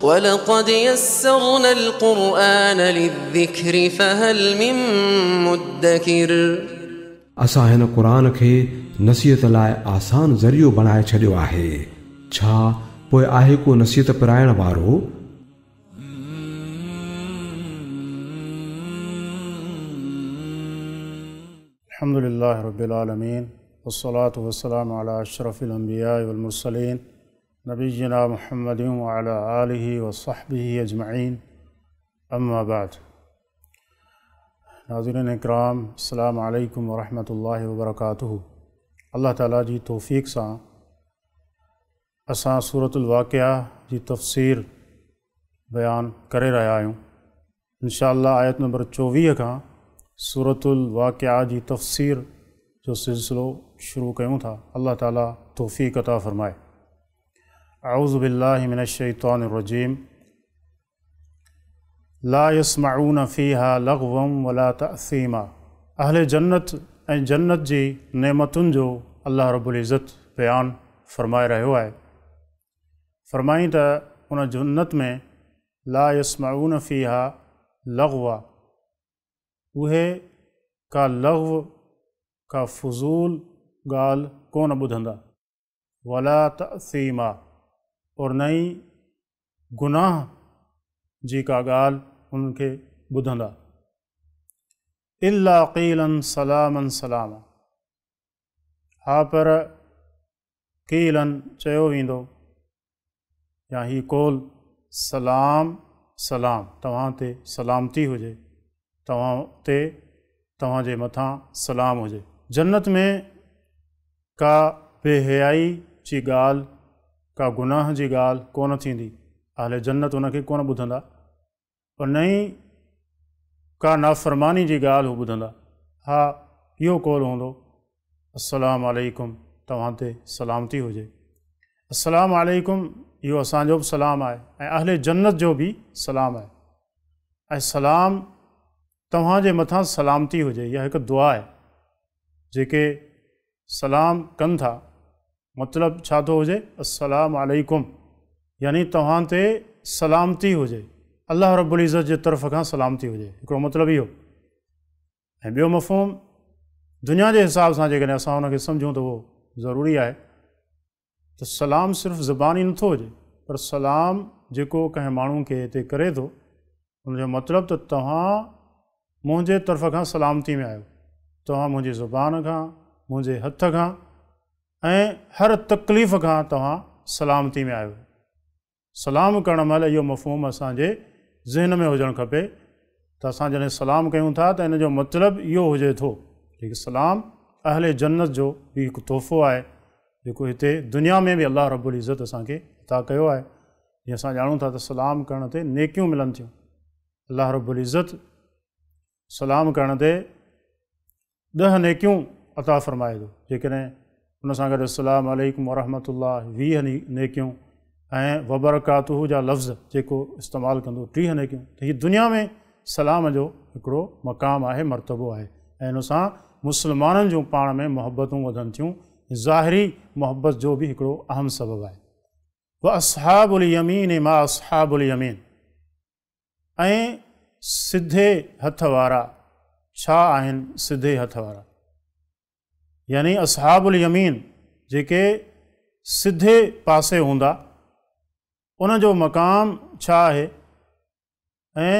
वलक़द यस्सरनल क़ुरआन लिज़्ज़िक्रि फ़हल मिन मुद्दकिर। असां हिन क़ुरान खे नसीहत लाइ आसान ज़रियो बणाए छॾियो आहे, छा पोइ आहे को नसीहत पिराइण वारो? अल्हम्दुलिल्लाहि रब्बिल आलमीन वस्सलातु वस्सलामु अला अशरफिल अंबिया वल मुरसलीन नबिय्यिना मुहम्मदिन व अला आलिहि व सहबिहि अजमईन, अम्मा बाद। नाज़रीन इकराम, अस्सलामु अलैकुम व रहमतुल्लाहि व बरकातुहू। अल्लाह ताला जी तौफ़ीक़ सां असां सूरतुल वाक़िआ जी तफ़सीर बयान करे रहिया आहियूं। इंशाअल्लाह आयत नंबर 24 खां सूरतुल वाक़िआ जी तफ़सीर जो सिलसिलो शुरू कयूं था। अल्लाह ताला तौफ़ीक़ अता फ़रमाए। अऊज़ु बिल्लाहि मिनश शैतानिर रजीम। ला यस्मऊन फ़ीहा लग़वन वला तअसीमा। अहले जन्नत ऐं जन्नत जी नेमतुनि जो अल्लाह रब्बुल इज़्ज़त बयान फ़रमाए रहियो आहे। फ़रमाई त उन जन्नत में ला यस्मऊन फ़ीहा लग़वा, उहे का लग़व का फ़ुज़ूल ॻाल्हि कोन ॿुधंदा, वला तअसीमा, और न ई गुनाह जी का ॻाल्हि उनखे ॿुधंदा। इल्ला क़ीलन सलामन सलामा। हा पर क़ीलन चयो वेंदो या ही कौल सलाम सलाम, तव्हां ते सलामती हुजे, तव्हां ते तव्हांजे मथां सलाम हुजे। जन्नत में का बेहयाई जी ॻाल्हि, का गुनाह जी ॻाल्हि कोन थींदी। अहले जन्नत उनखे कोन ॿुधंदा, और न ई का नाफ़रमानी जी ॻाल्हि हू ॿुधंदा। हा, इहो कौल हूंदो अस्सलामु अलैकुम, तव्हां ते सलामती हुजे। अस्सलामु अलैकुम इहो असांजो बि सलाम आहे ऐं अहले जन्नत जो बि सलाम आहे। ऐं सलाम तव्हांजे मथां सलामती हुजे, इहा हिकु दुआ आहे। जेके सलाम कनि था, मतिलबु छा थो हुजे? अस्सलामु अलैकुम, यानी तव्हां ते सलामती हुजे, अल्लाह रब्बुल इज़्ज़त जे तरफ़ खां सलामती हुजे, हिकिड़ो मतिलबु इहो। ऐं ॿियो मफ़हूम दुनिया जे हिसाब सां जेकॾहिं असां हुनखे सम्झूं त उहो ज़रूरी आहे त सलाम सिर्फ़ु ज़बानी नथो हुजे, पर सलाम जेको कंहिं माण्हू खे हिते करे थो, हुनजो मतिलबु त तव्हां मुंहिंजे तरफ़ खां सलामती में आहियो, तव्हां मुंहिंजी ज़ुबान खां, मुंहिंजे हथ खां ऐं हर तकलीफ़ खां तव्हां सलामती में आहियो। सलाम करण महिल इहो मफ़हूम असांजे ज़हन में हुजणु खपे त असां जॾहिं सलाम कयूं था त इन जो मतिलबु इहो हुजे थो कि सलाम अहले जन्नत जो बि हिकु तोहफ़ो आहे, जेको हिते दुनिया में बि अल्लाह रब्बुल इज़्ज़त असांखे अता कयो आहे। जीअं असां ॼाणूं था त सलाम करण ते नेकियूं मिलनि थियूं। अल्लाह रब्बुल इज़्ज़त सलाम करण ते 10 नेकियूं अता फ़रमाए थो। जेकॾहिं उन सां गॾु अस्सलामु अलैकुम वरहमतुल्लाह 20 नेकियूं ऐं वबरकातुहू जा लफ़्ज़ जेको इस्तेमालु कंदो 30 नेकियूं। त हीअ दुनिया में सलाम जो हिकिड़ो मक़ाम आहे, मर्तबो आहे, ऐं इन सां मुस्लमाननि जूं पाण में मुहबतूं वधनि थियूं। ज़ाहिरी मुहबत जो बि हिकिड़ो अहम सबबु आहे। व अस्हाबुल यमीन मा अस्हाबुल यमीन, ऐं सिधे हथ वारा छा आहिनि? सिधे हथ वारा यानी अस्हाबुल यमीन जेके सिधे पासे हूंदा, उनजो मक़ाम छा आहे ऐं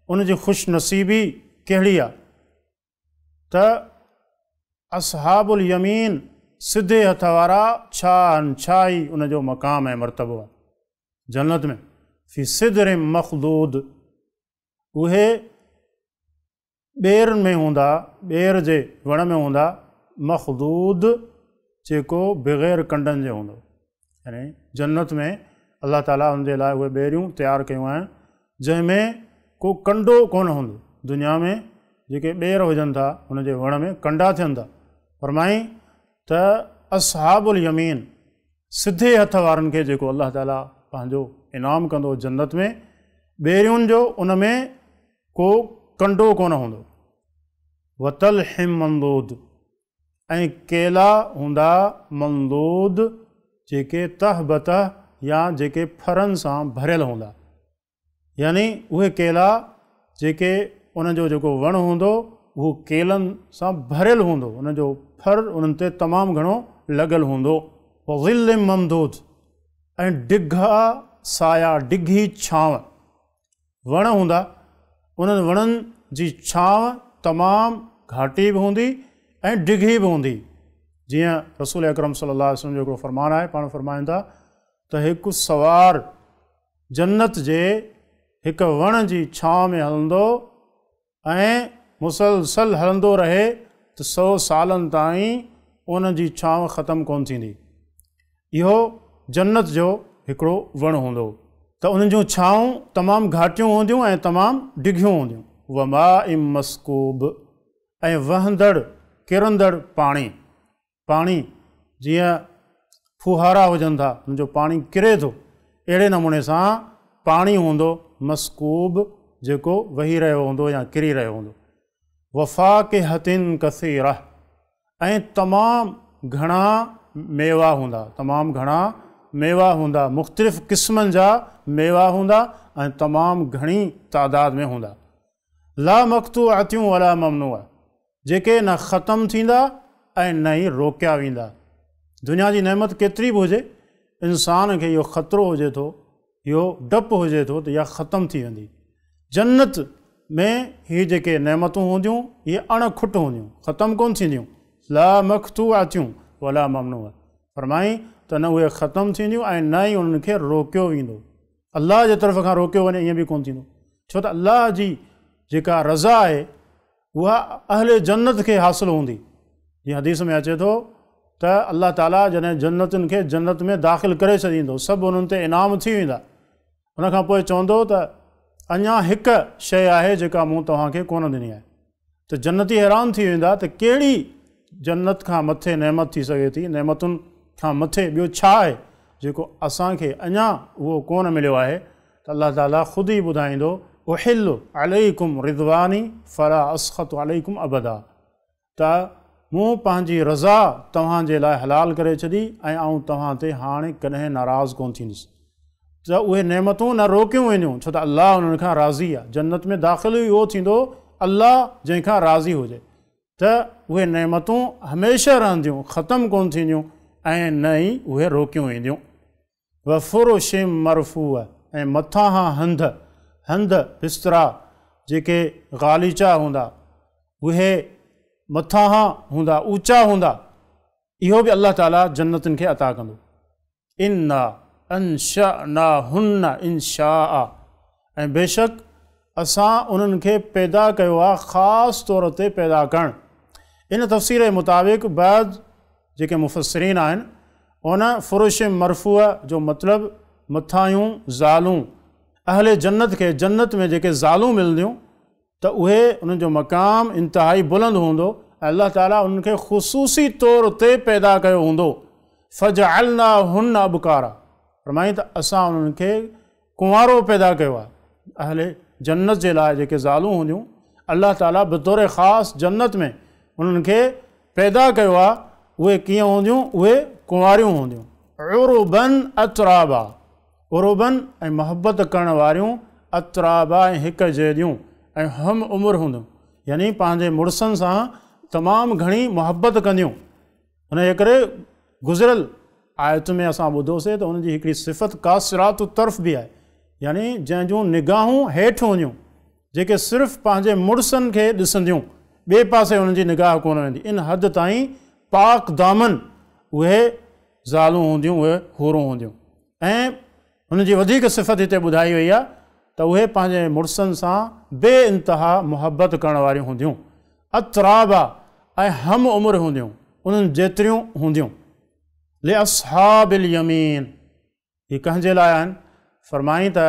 उनजी ख़ुशनसीबी कहिड़ी आहे? त अस्हाबुल यमीन सिधे हथ वारा छा आहिनि, छा ई उनजो मक़ाम ऐं मर्तबो आहे जन्नत में? फ़ी सिदर मख़दूद, उहे ॿेर में हूंदा, ॿेर जे वण में हूंदा, मख़दूद जेको बग़ैर कंडनि जो हूंदो। यानी जन्नत में अल्लाह ताला हुनजे लाइ उहे ॿेरियूं तयारु कयूं आहिनि जंहिंमें को कंडो कोन हूंदो। दुनिया में जेके ॿेर हुजनि था हुनजे वण में कंडा थियनि था। फरमाई त अस्हाबुल यमीन सिधे हथ वारनि खे जेको अल्लाह ताला पंहिंजो इनाम कंदो जन्नत में, ॿेरियुनि जो उन में को कंडो कोन हूंदो। वतल हिम मंदूद, ऐं केला हूंदा मंदूद जेके तह बतह या जेके फरनि सां भरियल हूंदा। यानी उहे केला जेके उनजो जेको वणु हूंदो उहो केलनि सां भरियलु हूंदो, उनजो फर उन्हनि ते तमामु घणो लॻल हूंदो। ज़िल ममदूद ऐं डिघा साया, डिघी छांव वण हूंदा, उन्हनि वणनि जी छांव तमामु घाटी बि हूंदी ऐं डिघी बि हूंदी। जीअं रसूल अकरम सल्लल्लाहु अलैहि वसल्लम जो हिकिड़ो फरमानु आहे, पाण फरमाइनि था त हिकु सवार जन्नत जे हिकु वण जी छांव में हलंदो ऐं मुसलसल हलंदो रहे त 100 सालनि ताईं उन जी छांव ख़तमु कोन थींदी। इहो जन्नत जो हिकिड़ो वणु हूंदो त उन्हनि जूं छांवूं तमामु घाटियूं हूंदियूं ऐं तमामु डिघियूं हूंदियूं। वमाइम मस्कूब ऐं वहंदड़ किरंदड़ पाणी, पाणी जीअं फुहारा हुजनि था, उनजो पाणी किरे थो, अहिड़े नमूने सां पाणी हूंदो मस्कूब जेको वही रहियो हूंदो या किरी रहियो हूंदो। वफ़ाकिहतिन कसीरा ऐं तमामु घणा मेवा हूंदा, तमामु घणा मेवा हूंदा, मुख़्तलिफ़ क़िस्मनि जा मेवा हूंदा ऐं तमामु घणी तादाद में हूंदा। ला मक़तूअतियूं वला ममनूअ, जेके न ख़तमु थींदा ऐं न ई रोकिया वेंदा। दुनिया जी नेमत केतिरी बि हुजे, इंसान खे इहो ख़तरो हुजे थो, इहो डपु हुजे थो त इहा ख़तमु थी वेंदी। जन्नत में हीअ जेके नेमतूं हूंदियूं इहे अणखुट हूंदियूं, ख़तमु कोन थींदियूं। ला मक़तूअतियूं वला ममनूअ, फरमाई त न उहे ख़तमु थींदियूं ऐं न ई उन्हनि खे रोकियो वेंदो। अलाह जे तरफ़ खां रोकियो वञे ईअं बि कोन थींदो, छो त अलाह जी जेका रज़ा आहे उहा अहले जन्नत खे हासिलु हूंदी। जीअं हदीस में अचे थो त अलाह ताला जॾहिं जन्नतुनि खे जन्नत में दाख़िल करे छॾींदो, सभु उन्हनि ते इनाम थी वेंदा, उनखां पोइ चवंदो त अञा हिकु शइ आहे जेका मूं तव्हांखे कोन ॾिनी आहे। त जन्नती हैरान थी वेंदा त कहिड़ी जन्नत खां मथे नेमत थी सघे थी, नेमतुनि खां मथे ॿियो छा आहे जेको असांखे अञा उहो कोन मिलियो आहे। त अलाह ताला ख़ुदि ई ॿुधाईंदो उहिल्लु अलैकुम रिज़वानी फला अस्ख़तु अलैकुम अबदा, त मूं पंहिंजी रज़ा तव्हांजे लाइ हलाल करे छॾी ऐं आऊं तव्हां ते हाणे कॾहिं नाराज़ कोन थींदुसि। त उहे नेमतूं न रोकियूं वेंदियूं, छो त अलाह उन्हनि खां राज़ी आहे। जन्नत में दाख़िल ई उहो थींदो अलाह जंहिंखां राज़ी हुजे, त उहे नेमतूं हमेशह रहंदियूं, ख़तमु कोन थींदियूं ऐं न ई उहे रोकियूं वेंदियूं। वफ़ुरुशिम मरफ़ूअ ऐं मथां खां हंध बिस्तरा जेके ग़ालीचा हूंदा उहे मथां खां हूंदा, ऊचा हूंदा, इहो बि अलाह ताला जन्नतुनि खे अता कंदो। इन्ना अंशअनाहुन्ना इंशाअ, ऐं बेशक असां उन्हनि खे पैदा कयो आहे, ख़ासि तौर ते पैदा करणु। इन तफ़सीर जे मुताबिक़ बाद जेके मुफ़स्सिरीन आहिनि उन फ़ुरुश मरफ़ूअ जो मतिलबु मथायूं ज़ालूं, अहले जन्नत खे जन्नत में जेके ज़ालूं मिलंदियूं त उहे उन्हनि जो मक़ाम इंतिहाई बुलंद हूंदो ऐं अलाह ताला उन्हनि खे ख़ुसूसी तौर ते पैदा कयो हूंदो। फ़जअलनाहुन्न अबकारा, फरमाईं त असां उन्हनि खे कुंवारो पैदा कयो आहे। अहले जन्नत जे लाइ जेके ज़ालूं हूंदियूं अलाह ताला बतौर ख़ासि जन्नत में उन्हनि खे पैदा कयो आहे। उहे कीअं हूंदियूं, उहे कुंवारियूं हूंदियूं। उरुबन अतराबा, उरुबन ऐं मोहबत करण वारियूं, अतराबा ऐं हिक जहिड़ियूं, ऐं हम उमिरि हूंदियूं, यानी पंहिंजे मुड़ुसनि सां तमामु घणी मोहबत कंदियूं। हुनजे करे गुज़िरियल आयत में असां ॿुधोसीं त उनजी हिकिड़ी सिफ़त कासिरातु तर्फ़ बि आहे, यानी जंहिंजूं निगाहूं हेठि हूंदियूं, जेके सिर्फ़ु पंहिंजे मुड़ुसनि खे ॾिसंदियूं, ॿिए पासे हुननि जी निगाह कोन वेंदी। इन हद ताईं पाक दामन उहे ज़ालूं हूंदियूं, उहे हूरूं हूंदियूं। ऐं हुनजी वधीक सिफ़त हिते ॿुधाई वई आहे त उहे पंहिंजे मुड़ुसनि सां बे इंतिहा मोहबत करण वारियूं हूंदियूं। अतराबा ऐं हम उमिरि हूंदियूं, उन्हनि जेतिरियूं हूंदियूं। ले असहाबिल यमीन, हीअ कंहिंजे लाइ आहिनि, फरमाईं त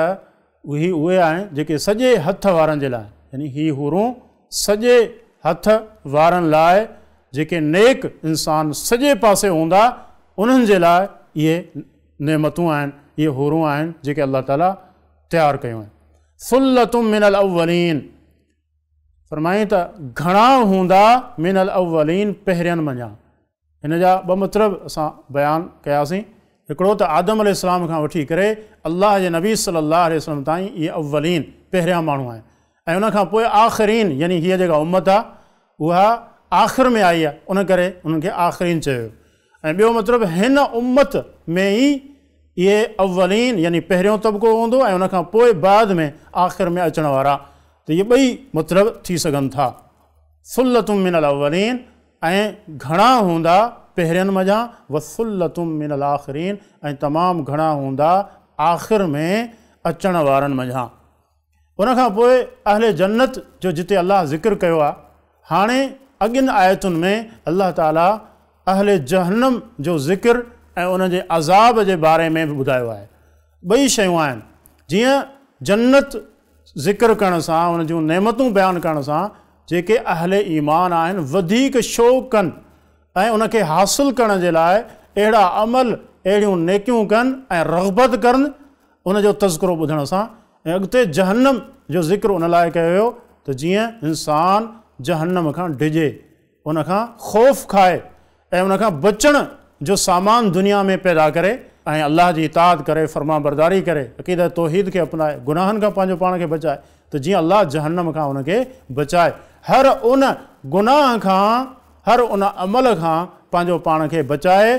उहे आहिनि जेके सॼे हथ वारनि जे लाइ, यानी हीअ हूरूं सॼे हथ वारनि लाइ, जेके नेक इंसान सॼे पासे हूंदा उन्हनि जे लाइ इहे नेमतूं आहिनि, इहे हूरूं आहिनि जेके अलाह ताला तयारु कयूं आहिनि। सुल्लतुम मिनल अव्वलीन, फरमाईं त घणा हूंदा मिनल अव्वलीन, पहिरियनि मञा। हिन जा ॿ मतिलब असां बयानु कयासीं। हिकिड़ो त आदम अलैहिस्सलाम खां वठी करे अल्लाह जे नबी सल्लल्लाहु अलैहि वसल्लम ताईं इहे अव्वलीन पहिरियां माण्हू आहिनि ऐं उनखां पोइ आख़िरीन यानी हीअ जेका उम्मत आहे उहा आख़िर में आई आहे, उन करे उन्हनि खे आख़िरीन चयो। ऐं ॿियो मतिलबु हिन उम्मत में ई इहे अव्वलीन यानी पहिरियों तबिको हूंदो ऐं उनखां पोइ बाद में आख़िर में अचण वारा, त इहे ॿई मतिलबु थी सघनि था। सुल्लतुम मिनल अव्वलीन ऐं घणा हूंदा पहिरियनि मञा, वसुल्लतुम मिनल आख़िरीन ऐं तमामु घणा हूंदा आख़िर में अचण वारनि मञा। उनखां पोइ अहले जन्नत जो जिते अलाह ज़िक्र कयो आहे, हाणे अॻियुनि आयतुनि में अलाह ताला अहले जहन्नम जो ज़िक्र ऐं उन जे अज़ाब जे बारे में बि ॿुधायो आहे। ॿई शयूं आहिनि, जीअं जन्नत ज़िक्र करण सां उन जूं नेमतूं बयानु करण सां जेके अहले ईमान आहिनि वधीक शौक़ु कनि ऐं उनखे हासिलु करण जे लाइ अहिड़ा अमल अहिड़ियूं नेकियूं कनि ऐं रग़बत करनि उनजो तज़किरो ॿुधण सां। ऐं अॻिते जहन्नम जो ज़िक्र उन लाइ कयो वियो त जीअं इंसानु जहन्नम खां डिॼे, उनखां ख़ौफ़ खाए ऐं उनखां बचण जो सामान दुनिया में पैदा करे ऐं अल्लाह जी इताअत करे, फर्मा बरदारी करे, अक़ीदत तौहीद खे अपनाए, गुनाहनि खां पंहिंजो पाण खे बचाए, त जीअं अल्लाह जहन्नम खां उनखे बचाए, हर उन गुनाह खां, हर उन अमल खां पंहिंजो पाण खे बचाए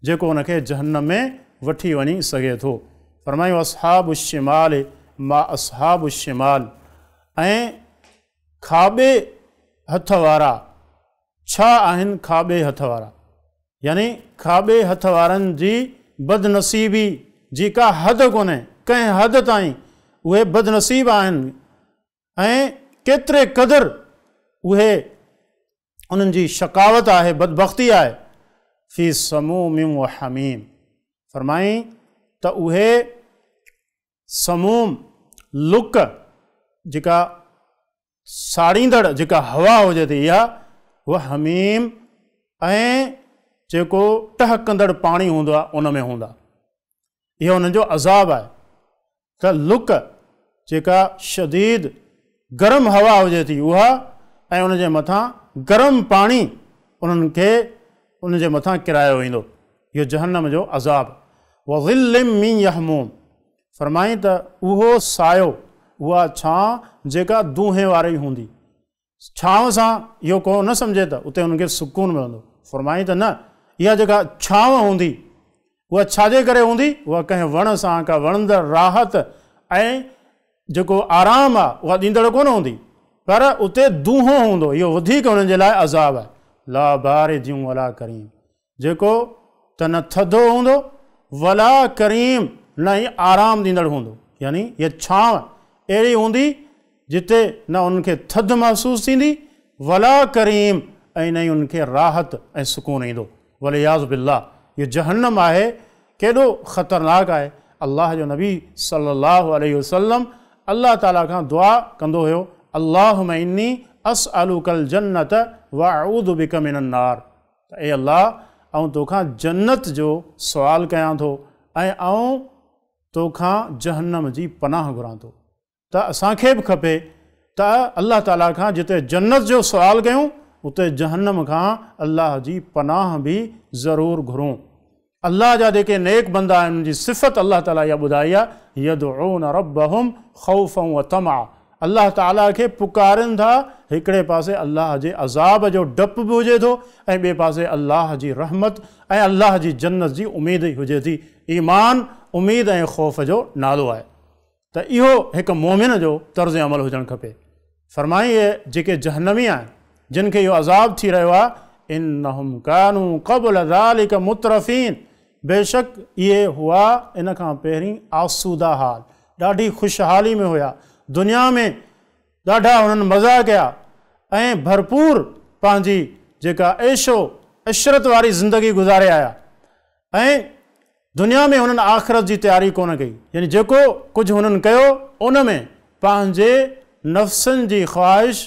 जेको उनखे जहन्नम में वठी वञी सघे थो। फरमायूं असहाबु शिमाल मा असहाबु शिमाल, ऐं खाॿे हथ वारा छा आहिनि खाॿे हथ वारा, यानी खाॿे हथ वारनि जी बदनसीबी जी का हद कोन्हे, कंहिं हद ताईं उहे बदनसीब आहिनि ऐं केतिरे क़दुरु उहे उन्हनि जी शकावत आहे, बदबख़्ती आहे। फ़ी समूमिम व हमीम, फरमाई त उहे समूम लुक जेका साड़ींदड़ जेका हवा हुजे थी इहा, उहा हमीम ऐं जेको टहकंदड़ पाणी हूंदो आहे उन में हूंदा। इहो उन्हनि जो अज़ाब आहे त लुक जेका शदीद गरम हवा हुजे थी उहा ऐं उनजे मथां गरम पाणी उन्हनि खे उनजे मथां किरायो वेंदो, इहो जहन्नम जो अज़ाब। वज़िल्लिम मिन यहमूम, फरमाई त उहो सायो, उहा छांव जेका दूंहें वारी हूंदी, छांव सां इहो को न सम्झे त उते उनखे सुकून मिलंदो। फरमाई त न, इहा जेका छांव हूंदी उहा छाजे करे हूंदी, उहा कंहिं वण सां का वणंदड़ राहत ऐं जेको आराम आहे उहा ॾींदड़ कोन हूंदी, पर उते दूंहों हूंदो, इहो वधीक उन्हनि जे लाइ अज़ाब आहे। ला बारिज़िन वला करीम, जेको त न थधो हूंदो वला करीम, न ई आराम ॾींदड़ हूंदो, यानी इहा छांव अहिड़ी हूंदी जिते न उनखे थधि महसूसु थींदी वला करीम ऐं न ई उनखे राहत ऐं सुकून ईंदो। वलियाज़ु बिल्लाह, इहो जहन्नम आहे, केॾो ख़तरनाक आहे। अल्लाह जो नबी सल्लल्लाहु अलैहि वसल्लम अल्लाह ताला खां दुआ कंदो हुयो, अल्लाहुम्मा इन्नी असअलुकल जन्नत व अऊज़ु बिका मिनन नार, ए अल्लाह आऊं तोखां जन्नत जो सुवालु कयां थो ऐं आऊं तोखां जहन्नम जी पनाह घुरां थो। त असांखे बि खपे त अल्लाह ताला खां जिते जन्नत जो सुवालु कयूं उते जहन्नम खां अल्लाह जी पनाह बि ज़रूरु घुरूं। अल्लाह जा जेके नेक बंदा आहिनि उन्हनि जी सिफ़त अल्लाह ताला इहा ॿुधाई आहे, यदऊन रब्बहुम ख़ौफ़न व तमअ, अल्लाह ताला खे पुकारनि था, हिकिड़े पासे अल्लाह जे अज़ाब जो डपु बि हुजे थो ऐं ॿिए पासे अल्लाह जी रहमत ऐं अल्लाह जी जन्नत जी उमेद ई हुजे थी। ईमान उमेद ऐं ख़ौफ़ जो नालो आहे, त इहो हिकु मोमिन जो तर्ज़ अमल हुजणु खपे। फरमाई इहे जेके जहन्नमी आहिनि जिन खे इहो अज़ाब थी रहियो आहे, इन्नहुम कानू क़ब्ल ज़ालिका मुतरफ़ीन, बेशक इहे हुआ इन खां पहिरीं आसूदा हाल, ॾाढी ख़ुशहाली में हुया, दुनिया में ॾाढा हुननि मज़ा कया ऐं भरपूर पंहिंजी जेका ऐशो इशरत वारी ज़िंदगी गुज़ारे आया ऐं दुनिया में हुननि आख़िरत जी तयारी कोन कई, यानी जेको कुझु हुननि कयो उन में पंहिंजे नफ़्सनि जी ख़्वाहिश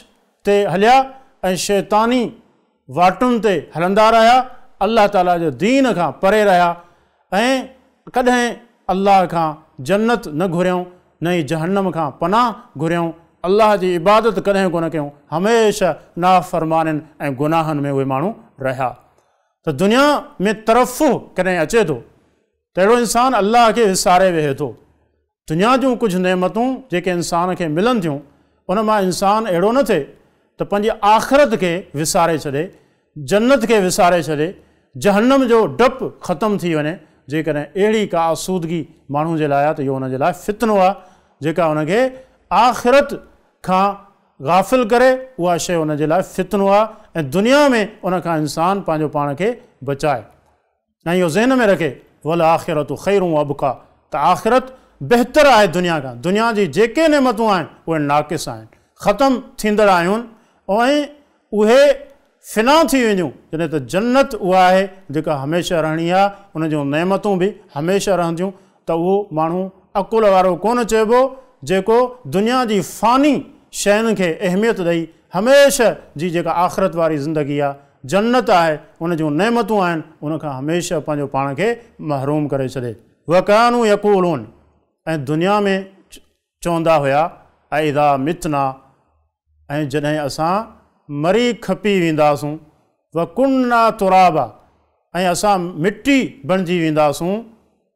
ते हलिया ऐं शैतानी वाटुनि ते हलंदा रहिया, अल्लाह ताला जो दीन खां परे रहिया ऐं कॾहिं अल्लाह खां जन्नत न घुरियऊं न ई जहन्नम खां पनाह घुरियऊं, अल्लाह जी इबादत कॾहिं कोन कयूं, हमेशह नाफ़रमाननि ऐं गुनाहनि में उहे माण्हू रहिया। त दुनिया में तरफ़ुह कॾहिं अचे थो त अहिड़ो इंसानु अलाह खे विसारे वेहे थो। दुनिया जूं कुझु नेमतूं जेके इंसान खे मिलनि थियूं उन मां इंसानु अहिड़ो न थिए त पंहिंजी आख़िरत खे विसारे छॾे, जन्नत खे विसारे छॾे, जहन्नम जो डपु ख़तमु थी वञे। जेकॾहिं अहिड़ी का आसूदगी माण्हू जे लाइ आहे त इहो हुनजे लाइ फितनो आहे जेका हुनखे आख़िरत खां गाफ़िल करे। उहा शइ हुनजे लाइ फितनो आहे ऐं दुनिया में उनखां इंसानु पंहिंजो पाण खे बचाए। ऐं इहो ज़हन में रखे वल आख़िरत ख़ैरुं व अबक़ा, त आख़िरत बहितर आहे दुनिया खां। दुनिया जी जेके नेमतूं आहिनि उहे नाक़िस आहिनि, ख़तमु थींदड़ आहियूं ऐं उहे फिना थी वेंदियूं। जॾहिं त जन्नत उहा आहे जेका हमेशह रहणी आहे, उन जूं नेमतूं बि हमेशह रहंदियूं। त उहो माण्हू अकुल वारो कोन चइबो जेको दुनिया जी फ़ानी शयुनि खे अहमियत ॾेई हमेशह जी जेका आख़िरत वारी ज़िंदगी आहे, जन्नत आहे, उन जूं नेमतूं आहिनि, उनखां हमेशह पंहिंजो पाण खे महरूम करे छॾे। वकानू यक़ूलून, ऐं दुनिया में चवंदा हुया ऐदा मितना, ऐं जॾहिं असां मरी खपी वेंदासूं, व कुन्ना तुराबा, ऐं असां मिटी बणिजी वेंदासूं,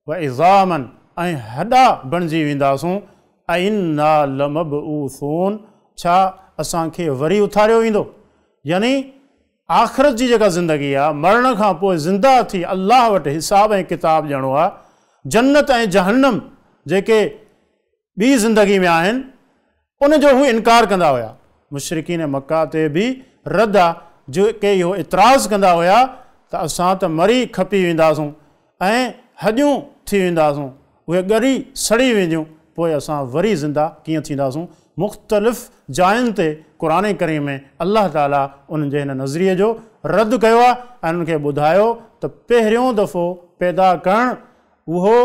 व इज़ामन, ऐं हॾा बणिजी वेंदासूं, इन्ना लमबऊसून, छा असांखे वरी उथारियो वेंदो। यानी आख़िरत जी जेका ज़िंदगी आहे, मरण खां पोइ ज़िंदा थी अलाह वटि हिसाब ऐं किताब ॾियणो आहे। जन्नत ऐं जहन्नम जेके ॿी ज़िंदगी में आहिनि उनजो हू इनकार कंदा हुया। मुशरिकीन मक्का ते बि रद आहे जेके इहो इतराज़ कंदा हुया त असां त मरी खपी वेंदासूं ऐं हॾियूं थी वेंदासूं, उहे ॻरी सड़ी वेंदियूं, पोइ असां वरी ज़िंदा कीअं थींदासूं। मुख़्तलिफ़ जायुनि ते क़ुर करीम में अलाह ताला उन्हनि जे हिन नज़रिये जो रद्द कयो आहे ऐं उन्हनि खे ॿुधायो त पहिरियों दफ़ो पैदा करणु उहो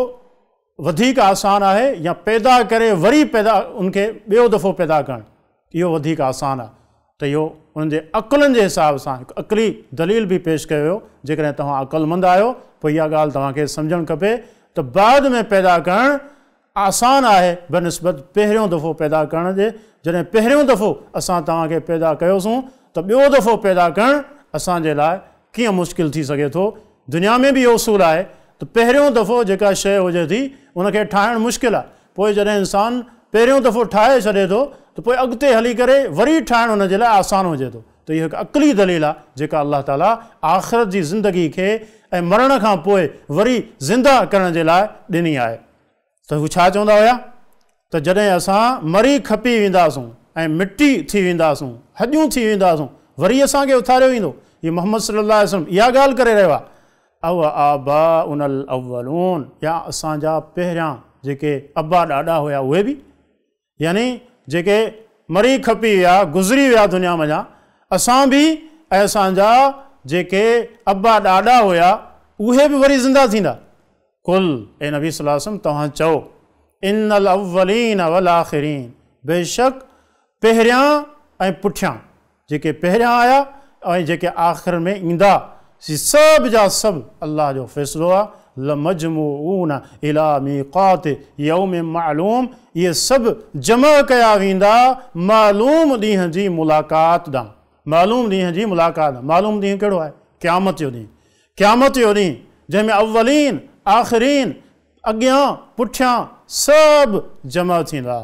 वधीक आसान आहे या पैदा करे वरी उनखे ॿियो दफ़ो पैदा करणु इहो वधीक आसान आहे। त इहो उन्हनि जे अक़ुलनि जे हिसाब सां हिकु अक़ली दलील बि पेश कयो वियो। जेकॾहिं तव्हां अक़ुलमंद आहियो पोइ इहा ॻाल्हि तव्हांखे सम्झणु खपे त बाद में पैदा करणु आसान आहे बनिस्बत पहिरियों दफ़ो पैदा करण जे। जॾहिं पहिरियों दफ़ो असां तव्हांखे पैदा कयोसीं त ॿियो दफ़ो पैदा करणु असांजे लाइ कीअं मुश्किल थी सघे थो। दुनिया में बि इहो उसूल आहे त पहिरियों दफ़ो जेका शइ हुजे थी उनखे ठाहिणु मुश्किल आहे। पोइ जॾहिं इंसानु पहिरियों दफ़ो ठाहे छॾे थो त पोइ अॻिते हली करे वरी ठाहिणु हुनजे लाइ आसान हुजे थो। त इहो हिकु अक़ली दलील आहे जेका अलाह ताला आख़िरत जी ज़िंदगी खे ऐं मरण खां पोइ वरी ज़िंदा करण जे लाइ ॾिनी आहे। त हू छा चवंदा हुया त जॾहिं असां मरी खपी वेंदासूं ऐं मिटी थी वेंदासूं, हॾियूं थी वेंदासूं, वरी असांखे उथारियो वेंदो। हीअ मोहम्मद सल्लल्लाहु अलैहि वसल्लम इहा ॻाल्हि करे रहियो आहे। अव आबा उनल अव्वलून, या असांजा पहिरियां जेके अबा ॾाॾा हुया उहे बि, यानी जेके मरी खपी विया गुज़री विया दुनिया मञा, असां बि ऐं असांजा जेके अबा ॾाॾा हुया उहे बि वरी ज़िंदा थींदा। कुल ए नबी सल्लल्लाहु अलैहि वसल्लम तव्हां चओ इन्नल अव्वलीन वल आख़िरीन, बेशक पहिरियां ऐं पुठियां जेके पहिरियां आया ऐं जेके आख़िर में ईंदा सभु जा सभु अलाह जो फ़ैसिलो आहे। लमजमूऊन इला मीक़ात यौम मालूम, इहे सभु जमा कया वेंदा मालूम ॾींहं जी मुलाक़ात ॾांहुं। मालूम ॾींहं जी मुलाक़ात, मालूम ॾींहुं कहिड़ो आहे? क़यामत जो ॾींहुं। क़यामत जो ॾींहुं जंहिंमें अव्वलीन आख़िरीन अॻियां पुठियां सभु जमा थींदा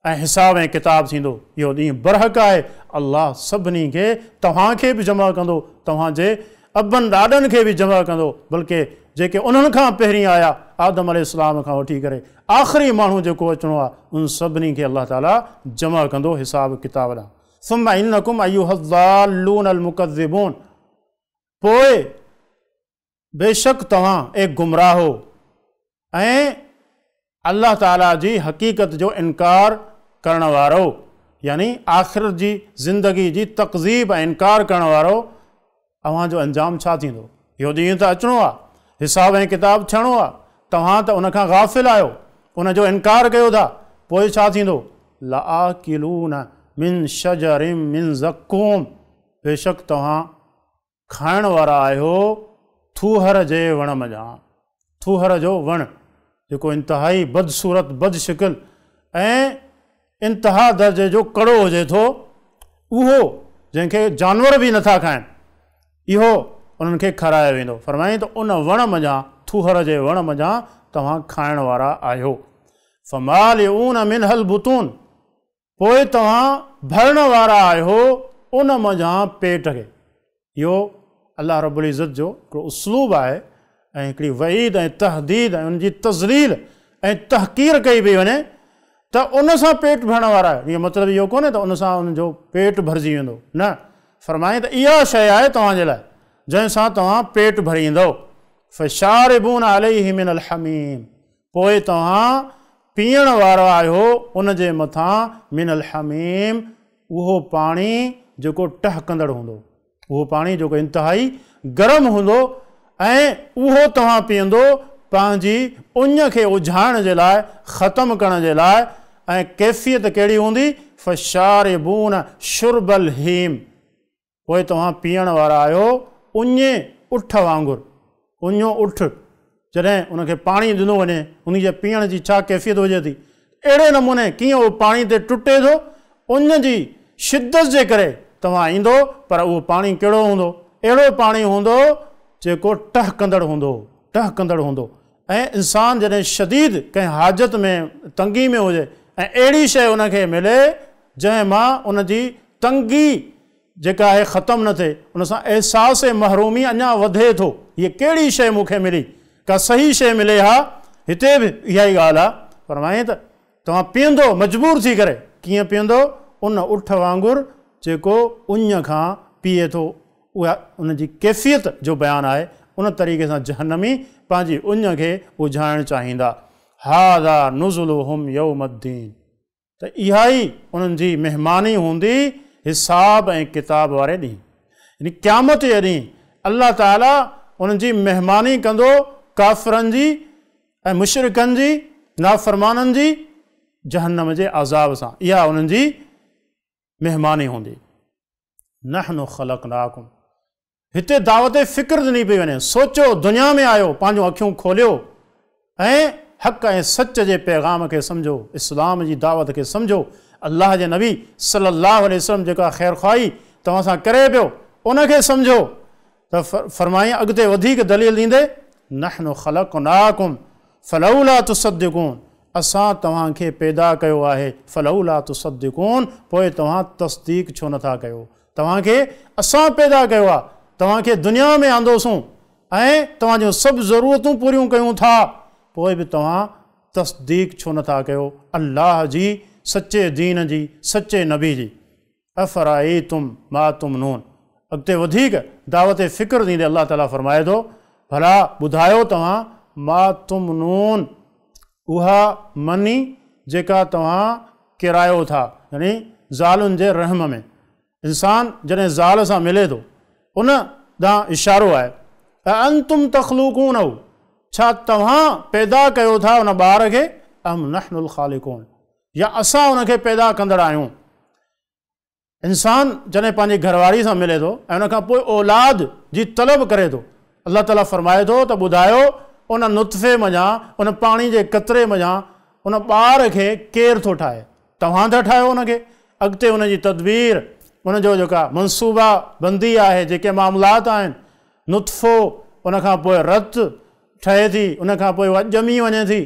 ऐं हिसाब ऐं किताब थींदो। इहो ॾींहुं बरहक़ आहे। अलाह सभिनी खे तव्हांखे बि जमा कंदो, तव्हांजे अबनि ॾाॾनि खे बि जमा कंदो, बल्कि जेके उन्हनि खां पहिरीं आया आदम अलैहिस्सलाम खां वठी करे आख़िरी माण्हू जेको अचिणो आहे उन सभिनी खे अलाह ताला जमा कंदो हिसाब किताब ॾांहुं। सुम्मा इन्नकुम अय्युहज़्ज़ालून अलमुकज़्ज़िबून, पोइ बेशक तव्हां एक गुमराह हो ऐं अल्लाह ताला जी हक़ीक़त जो इनकार करण वारो, यानी आख़िरत जी ज़िंदगी जी तक़ज़ीब ऐं इनकार करण वारो, अव्हांजो अंजाम छा थींदो? इहो ॾींहुं त अचिणो आहे, हिसाब ऐं किताब थियणो आहे, तव्हां त उनखां गाफ़िल आहियो, उनजो इनकार कयो था, पोइ छा थींदो? लआकिलून मिन शजरिन मिन ज़क़ूम, बेशक तव्हां खाइण वारा आहियो थूहर जे वण मञा। थूहर जो वण जेको इंतिहाई बदसूरत बदशिकिल ऐं इंतिहा दर्जे जो कड़ो हुजे थो, उहो जंहिंखे जानवर बि नथा खाइनि, इहो उन्हनि खे खारायो वेंदो। फरमाईं त उन वण मञा, थूहर जे वण मञा तव्हां खाइण वारा आहियो। फमालिऊन मिनहल बुतून, पोइ तव्हां भरण वारा आहियो उन मञा पेट खे। इहो अल्लाह रब्बुल इज़्ज़त जो हिकिड़ो उसलूब आहे ऐं हिकिड़ी वईद ऐं तहदीद ऐं उनजी तज़लील ऐं तहक़ीर कई पई वञे त उन सां पेट भरण वारा आहे। इहो मतिलबु इहो कोन्हे त उन सां उनजो पेट भरिजी वेंदो, न। फरमाए त इहा शइ आहे तव्हांजे लाइ जंहिंसां तव्हां पेट भरींदव। फ़शारिबून अलैहि मिनल हमीम, पोइ तव्हां पीअण वारा आहियो उन जे मथां मिनल हमीम, उहो पाणी जेको टहकंदड़ हूंदो, उहो पाणी जेको इंतिहाई गरम हूंदो ऐं उहो तव्हां पीअंदो पंहिंजी उञ खे उझाइण जे लाइ, ख़तमु करण जे लाइ। ऐं कैफ़ियत कहिड़ी हूंदी? फ़शारिबून शुरबल हीम, पोइ तव्हां पीअण वारा आहियो उञे उठ वांगुरु। उञो उठ जॾहिं उनखे पाणी ॾिनो वञे उन जे पीअण जी छा कैफ़ियत हुजे थी, अहिड़े नमूने कीअं उहो पाणी ते टुटे थो, उन जी शिदत जे करे तव्हां ईंदो। पर उहो पाणी कहिड़ो हूंदो? अहिड़ो पाणी हूंदो जेको टहकंदड़ हूंदो, टहकंदड़ हूंदो। ऐं इंसानु जॾहिं शदीद कंहिं हाजत में तंगी में हुजे ऐं अहिड़ी शइ उनखे मिले जंहिं मां उनजी तंगी जेका आहे ख़तमु न थिए, उन सां अहसास महरूमी अञा वधे थो। हीअ कहिड़ी शइ मूंखे मिली, का सही शइ मिले हा। हिते बि इहा ई ॻाल्हि आहे। फरमाए त तव्हां पीअंदो मजबूर थी करे। कीअं पीअंदो? उन उठ वांगुरु जेको उञ खां पीए थो। उहा उनजी कैफ़ियत जो बयानु आहे। उन तरीक़े सां जहन्नमी पंहिंजी उञ खे उझाइणु चाहींदा। हाज़ा नुज़ुलुहुम यौमद्दीन, त इहा ई उन्हनि जी महिमानी हूंदी हिसाब ऐं किताब वारे ॾींहुं, यानी क़यामत जे ॾींहुं अल्लाह ताला उन्हनि जी महिमानी कंदो काफ़िरनि जी ऐं मुशरिकनि जी, नाफ़रमाननि जी जहन्नम जे अज़ाब सां। इहा उन्हनि जी महिमानी हूंदी। नहनु ख़लक़नाकुम, हिते दावत फ़िक्र ॾिनी पई वञे। सोचो, दुनिया में आयो, पंहिंजूं अखियूं खोलियो ऐं हक़ ऐं सच जे पैगाम खे सम्झो, इस्लाम जी दावत खे सम्झो। अल्लाह जे नबी सल्लल्लाहु अलैहि वसल्लम जेका ख़ैर ख़्वाही तव्हां सां करे पियो उनखे सम्झो। त फरमाई अॻिते वधीक दलील ॾींदे, नहनु ख़लक़नाकुम फलौला तुसद्दिक़ून, असां तव्हांखे पैदा कयो आहे, फलौला तुसद्दिक़ून, पोइ तव्हां तस्दीक छो नथा कयो? तव्हांखे असां पैदा कयो आहे, तव्हांखे दुनिया में आंदोसूं ऐं तव्हांजूं सभु ज़रूरतूं पूरियूं कयूं था, पोइ बि तव्हां तस्दीक छो नथा कयो अल्लाह जी, सचे दीन जी, सचे नबी जी। अफ़राइतुम मा तुमनून, अॻिते वधीक दावत फ़िक्र ॾींदे अल्लाह ताला फरमाए थो, भला ॿुधायो तव्हां मा तुमनून, उहा मनी जेका तव्हां किरायो था, यानी ज़ालुनि जे रहम में। इंसानु जॾहिं ज़ाल सां मिले थो उन ॾांहुं इशारो आहे। अंतुम तख़लूक़ूनहु, छा तव्हां पैदा कयो था उन ॿार खे? अम नहनुल ख़ालिक़ून, या असां उनखे पैदा कंदड़ आहियूं। इंसानु जॾहिं पंहिंजी घरवारी सां मिले थो ऐं उनखां पोइ औलाद जी तलब करे थो, अल्लाह ताला फरमाए थो त ॿुधायो उन नुतफ़े मञा, उन पाणी जे क़तरे मञा उन ॿार खे केरु थो ठाहे? तव्हां था ठाहियो उनखे। अॻिते उनजी तदबीर, उनजो जेका मनसूबा बंदी आहे, जेके मामलात आहिनि, नुतफ़ो, उनखां पोइ रत ठहे थी, उनखां पोइ उहा ॼमी वञे थी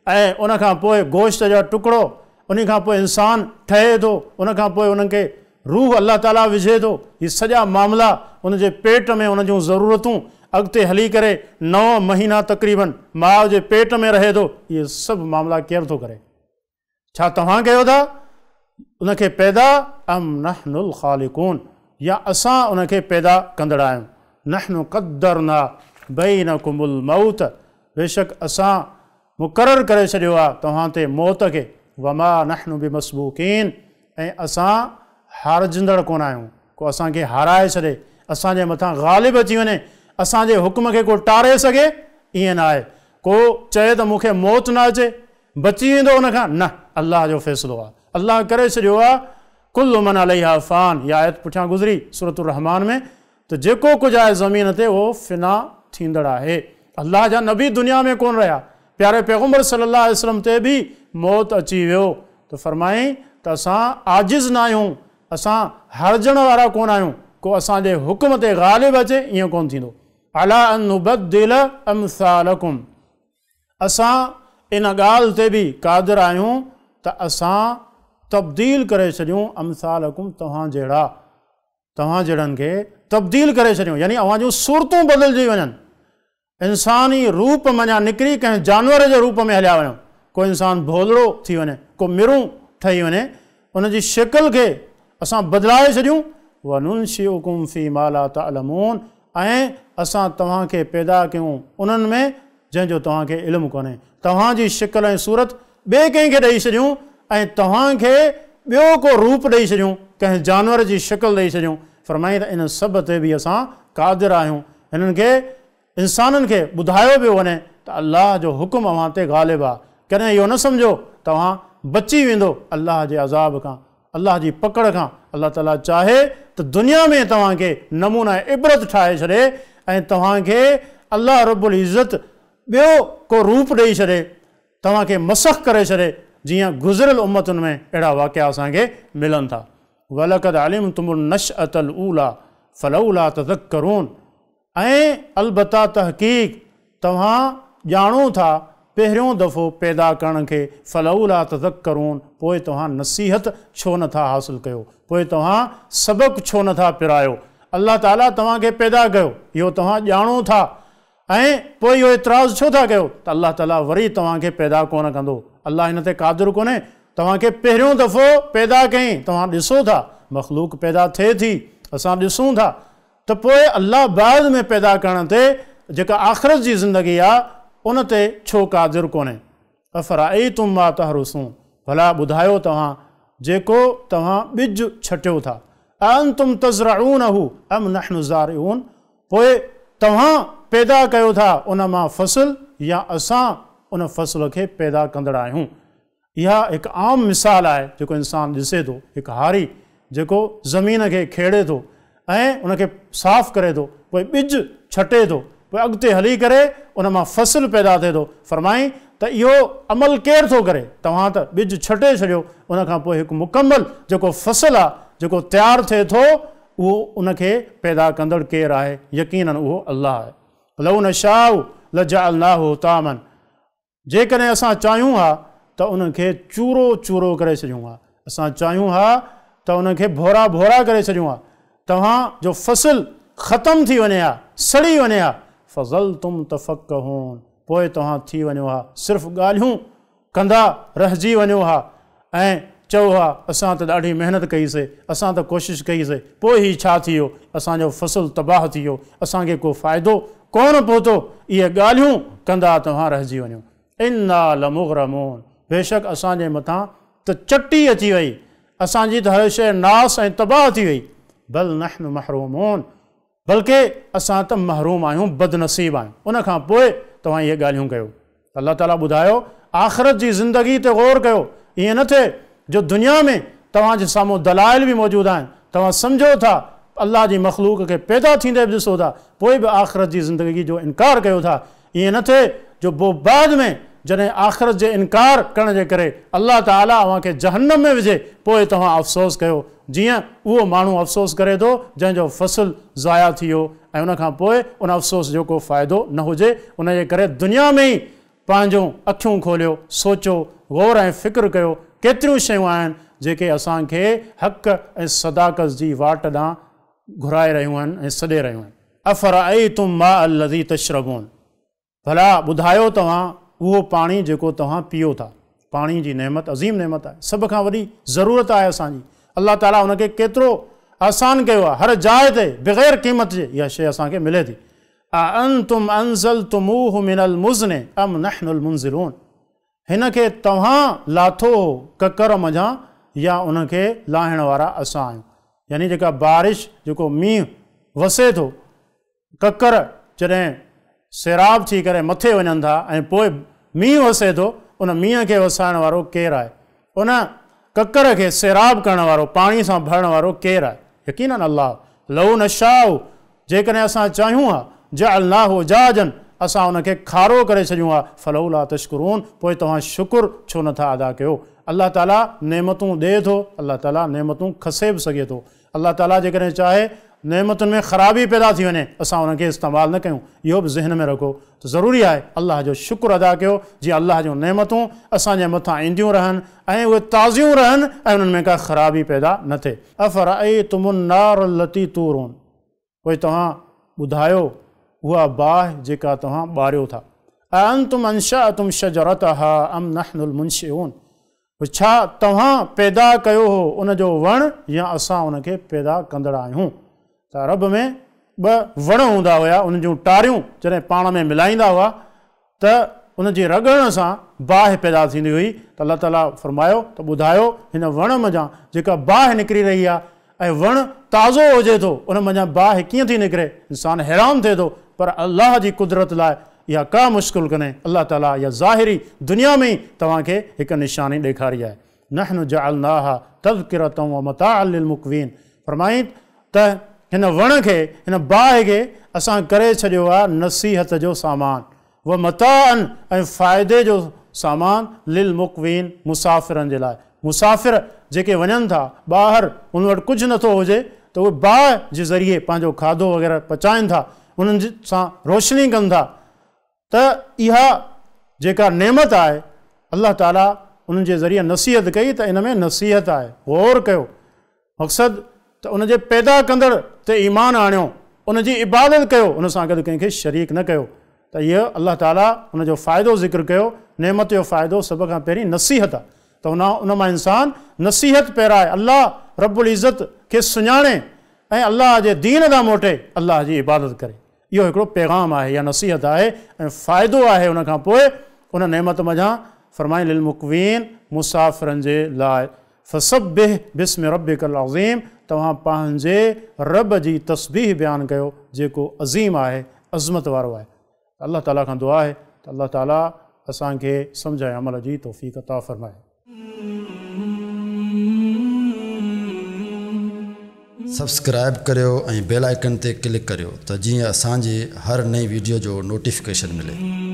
ऐं उनखां पोइ गोश्त जा टुकड़ो, उनखां पोइ इंसानु ठहे थो, उनखां पोइ उनखे रूह अल्लाह ताला विझे थो। हीअ सॼा मामला उनजे पेट में उन जूं ज़रूरतूं अॻिते हली करे 9 महीना तक़रीबन माउ जे पेट में रहे थो। इहे सभु मामला केरु थो करे? छा तव्हां कयो था उनखे पैदा? अम नहनुल ख़ालिक़ून, या असां उनखे पैदा कंदड़ आहियूं। नहनु क़द्दरना बैनकुमुल मौत, बेशक असां मुक़ररु करे छॾियो आहे तव्हां ते मौत खे। वमा नहनु बिमस्बूकीन, ऐं असां हारजंदड़ कोन आहियूं, को असांखे हाराए छॾे, असांजे मथां ग़ालिब अची वञे, असांजे हुक्म खे को टारे सघे, ईअं न आहे। को चए त मूंखे मौत न अचे, बची वेंदो उनखां, न, अल्लाह जो फ़ैसिलो आहे। अल्लाह करे छॾियो आहे कुल्लु मन अलैहा फ़ान, इहा आयत पुठियां गुज़री सूरतुर रहमान में, त जेको कुझु आहे ज़मीन ते उहो फ़िना थींदड़ आहे। अल्लाह जा नबी दुनिया में कोन रहिया, प्यारे पैगम्बर सल्लल्लाहु अलैहि वसल्लम ते बि मौत अची वियो, त फरमाई त असां आजिज़ न आहियूं, असां हारजण वारा कोन आहियूं, को असांजे हुक्म ते ग़ालिब अचे ईअं कोन थींदो। अला अन नुबद्दिल अमसालकुम, असां इन ॻाल्हि ते बि क़ादिर आहियूं त असां तब्दील करे छॾियूं अमसालकुम, तव्हां जहिड़नि खे तब्दील करे छॾियूं, यानी अव्हां जूं सूरतूं बदिलजी वञनि, इंसानी रूप मञा निकिरी कंहिं जानवर जे रूप में हलिया वञूं, को इंसान भोलड़ो थी वञे, को मिरूं ठही वञे, उनजी शिकिल खे असां बदिलाए छॾियूं। वनुनशिउकुम फी मा ला तअलमून, ऐं असां तव्हांखे पैदा कयूं उन्हनि में जंहिंजो तव्हांखे इल्मु कोन्हे, तव्हांजी शिकिल ऐं सूरत ॿिए कंहिंखे ॾेई छॾियूं ऐं तव्हांखे ॿियो को रूप ॾेई छॾियूं, कंहिं जानवर जी शिकिल ॾेई छॾियूं। फरमाई त इन सभ ते बि असां क़ादिर आहियूं। हिननि खे इंसाननि खे ॿुधायो पियो वञे त अलाह जो हुकुम अव्हां ते ग़ालिब आहे, कॾहिं इहो न सम्झो तव्हां बची वेंदो अलाह जे अज़ाब खां, अलाह जी पकड़ खां। अलाह ताला चाहे त दुनिया में तव्हांखे नमूना इबरत ठाहे छॾे ऐं तव्हांखे अलाह रब्बुल इज़त ॿियो को रूप ॾेई छॾे, तव्हांखे मसख़ करे छॾे, जीअं गुज़िरियल उम्मतुनि में अहिड़ा वाक़िया असांखे मिलनि था। वलक़द अलिमतुमुन नशअतल ऊला फलौला तज़क्करून, ऐं अलबत्ता तहक़ीक़ तव्हां ॼाणो था पहिरियों दफ़ो पैदा करण खे, फलौला तज़क्करून, पोइ तव्हां नसीहत छो नथा हासिलु कयो, पोइ तव्हां सबक़ु छो नथा पिरायो। अल्लाह ताला तव्हांखे पैदा कयो, इहो तव्हां ॼाणो था, ऐं पोइ इहो इतराज़ छो था कयो त अल्लाह ताला वरी तव्हांखे पैदा कोन कंदो। अल्लाह हिन ते क़ादिर कोन्हे, तव्हांखे पहिरियों दफ़ो पैदा कयईं, तव्हां ॾिसो था मख़लूक पैदा थिए थी, असां ॾिसूं था, त पोइ अल्लाह बाद में पैदा करण ते जेका आख़िरत जी ज़िंदगी आहे उन ते छो क़ादिर कोन्हे। अफ़राअयतुम मा तहरुसून, भला ॿुधायो तव्हां जेको तव्हां ॿिज छटियो था, अअंतुम तज़रऊनहु अम नहनु ज़ारिऊन, पोइ तव्हां पैदा कयो था उन मां फ़सुल या असां उन फ़सुल खे पैदा कंदड़ आहियूं। इहा हिकु आम मिसाल आहे जेको इंसानु ॾिसे थो, हिकु हारी जेको ज़मीन खे खेड़े थो ऐं उनखे साफ़ु करे थो, पोइ ॿिज छटे थो, पोइ अॻिते हली करे उन मां फ़सुलु पैदा थिए थो। फरमाई त इहो अमल केरु थो करे, तव्हां त ॿिज छटे छॾियो, उनखां पोइ हिकु मुकमल जेको फ़सुलु आहे जेको तयारु थिए थो, उहो उनखे पैदा कंदड़ केरु आहे, यकीनन उहो अल्लाह आहे। लौ नशाउ लजअलनाहु हुतामन, जेकॾहिं असां चाहियूं हा त उनखे चूरो चूरो करे छॾियूं हा, असां चाहियूं हा त उनखे भोरा भोरा करे छॾियूं हा, तव्हांजो फ़सुलु ख़तमु थी वञे हा, सड़ी वञे हा, फ़ज़लतुम तफ़क्कहून, पोइ तव्हां थी वञो हा सिर्फ़ु ॻाल्हियूं कंदा रहिजी वञो हा ऐं चओ हा असां त ॾाढी महिनत कईसीं, असां त कोशिशि कईसीं, पोइ ही छा थी वियो, असांजो फ़सुलु तबाह थी वियो, असांखे को फ़ाइदो कोन पहुतो, इहे ॻाल्हियूं कंदा तव्हां रहिजी वञो। इन्ना लमुग़रमून, बेशक असांजे मथां त चटी अची वई, असांजी त हर शइ नास ऐं तबाह थी वई। बल नहनु महरूमून, बल्कि असां त महरूम आहियूं, बदनसीब आहियूं, उनखां पोइ तव्हां इहे ॻाल्हियूं कयो। अल्लाह ताला ॿुधायो आख़िरत जी ज़िंदगी ते गौर कयो, ईअं न थिए जो दुनिया में तव्हांजे साम्हूं दलाइल बि मौजूदु आहिनि, तव्हां सम्झो था अल्लाह जी मख़लूक खे पैदा थींदे बि ॾिसो था, पोइ बि आख़िरत जी ज़िंदगी जो इनकार कयो था। ईअं न थिए जो पोइ बाद में जॾहिं आख़िरत जे इनकार करण जे करे अल्लाह ताला अव्हांखे जहन्नम में विझे, पोइ तव्हां अफ़सोस कयो, जीअं उहो माण्हू अफ़सोस करे थो जंहिंजो फ़सुलु ज़ाया थी वियो ऐं उनखां पोइ उन अफ़सोस जो को फ़ाइदो न हुजे। उनजे करे दुनिया में ई पंहिंजूं अखियूं खोलियो, सोचो, गौर ऐं फ़िक्रु कयो, केतिरियूं शयूं आहिनि जेके असांखे हक़ ऐं सदाक़त जी वाट ॾांहुं घुराए रहियूं आहिनि ऐं सॾे रहियूं आहिनि। अफ़राअयतुम मा अल्लज़ी तशरबून, भला ॿुधायो तव्हां उहो पाणी जेको तव्हां पीओ था। पाणी जी नेमत अज़ीम नेमत आहे, सभ खां वॾी ज़रूरत आहे असांजी। अल्लाह ताला हुनखे केतिरो आसान कयो आहे, हर जाइ ते बग़ैर क़ीमत जे इहा शइ असांखे मिले थी। अअंतुम अंज़लतुमूहु मिनल मुज़्न अम नहनुल मुंज़िलून, हिन खे तव्हां लाथो ककर मझां या उनखे लाहिण वारा असां आहियूं। यानी जेका बारिश, जेको मींहुं वसे थो, ककर जॾहिं सैराब थी करे मथे वञनि था ऐं पोइ मींहुं वसे थो, उन मींहं खे वसाइण वारो केरु आहे, उन ककर खे सैराब करण वारो, पाणी सां भरण वारो केरु आहे, यकीनन अल्लाह। लौ नशाउ, जेकॾहिं असां चाहियूं हा जअलनाहु जाजन, असां उनखे खारो करे छॾियूं हा, फलौला तशकुरून, पोइ तव्हां शुकुर छो नथा अदा कयो। अल्लाह ताला नेमतूं ॾिए थो, अल्लाह ताला नेमतूं खसे बि सघे थो। अल्लाह ताला जेकॾहिं चाहे नेमतुनि में ख़राबी पैदा थी वञे असां उनखे इस्तेमालु न कयूं। इहो बि ज़हन में रखो त ज़रूरी आहे अलाह जो शुक्र अदा कयो जीअं अलाह जूं नेमतूं असांजे मथां ईंदियूं रहनि ऐं उहे ताज़ियूं रहनि ऐं उन्हनि में का ख़राबी पैदा न थिए। अफ़रअय्तुमुन नार लती तूरून, पोइ तव्हां ॿुधायो उहा बाहि जेका तव्हां ॿारियो था। अअंतुम अंशअतुम शजरतहा अम नहनुल मुनशिऊन, छा तव्हां पैदा कयो हो उनजो वणु या असां उनखे पैदा कंदड़ आहियूं। त रब में ॿ वण हूंदा हुया, उन जूं टारियूं जॾहिं पाण में मिलाईंदा हुआ त उनजे रगड़ण सां बाहि पैदा थींदी हुई। त अलाह ताला फरमायो त ॿुधायो हिन वण मञा जेका बाहि निकिरी रही आहे ऐं वणु ताज़ो हुजे थो उन मञा बाहि कीअं थी निकिरे। इंसानु हैरान थिए थो, पर अलाह जी कुदरत लाइ इहा का मुश्किल कोन्हे। अलाह ताला इहा ज़ाहिरी दुनिया में ई तव्हांखे हिकु निशानी ॾेखारी आहे। नहनु जअलनाहा तज़किरतम व मताअन लिलमुक़वीन, फरमाईं त हिन वण खे हिन बाहि खे असां करे छॾियो आहे नसीहत जो सामान, व मताअन ऐं फ़ाइदे जो सामान लिलमुक़वीन, मुसाफ़िरनि जे लाइ। मुसाफ़िर जेके वञनि था ॿाहिरि उन वटि कुझु नथो हुजे त उहे बाहि जे ज़रिए पंहिंजो खाधो वग़ैरह पचाइनि था, उन्हनि सां रोशनी कनि था। त इहा जेका नेमत आहे अलाह ताला उन्हनि जे ज़रिए नसीहत कई त इन में नसीहत आहे, गौर कयो। मक़सदु त उनजे पैदा कंदड़ ते ईमान आणियो, उनजी इबादत कयो, उन सां गॾु कंहिंखे शरीक न कयो। त इहो अलाह ताला उनजो फ़ाइदो ज़िक्र कयो। नेमत जो फ़ाइदो सभ खां पहिरीं नसीहत आहे, त उन मां इंसानु नसीहत पहिराए, अलाह रब्बुल इज़त खे सुञाणे ऐं अलाह जे दीन ॾांहुं मोटे अलाह जी इबादत करे। इहो हिकिड़ो पैगाम आहे या नसीहत आहे ऐं फ़ाइदो आहे। उन खां पोइ उन नेमत मञा फरमाई लिलमुक़वीन, मुसाफ़िरनि जे लाइ। फसब्बिह बिस्मि रब्बिकल अज़ीम, तव्हां पंहिंजे रब जी तस्बीह बयानु कयो जेको अज़ीम आहे, अज़मत वारो आहे। अलाह ताला खां दुआ आहे त अलाह ताला असांखे सम्झ ऐं अमल जी तौफ़ीक़ अता फ़रमाए। सब्सक्राइब करियो ऐं बेल आइकन ते क्लिक करियो त जीअं असांजी हर नई वीडियो जो नोटिफिकेशन मिले।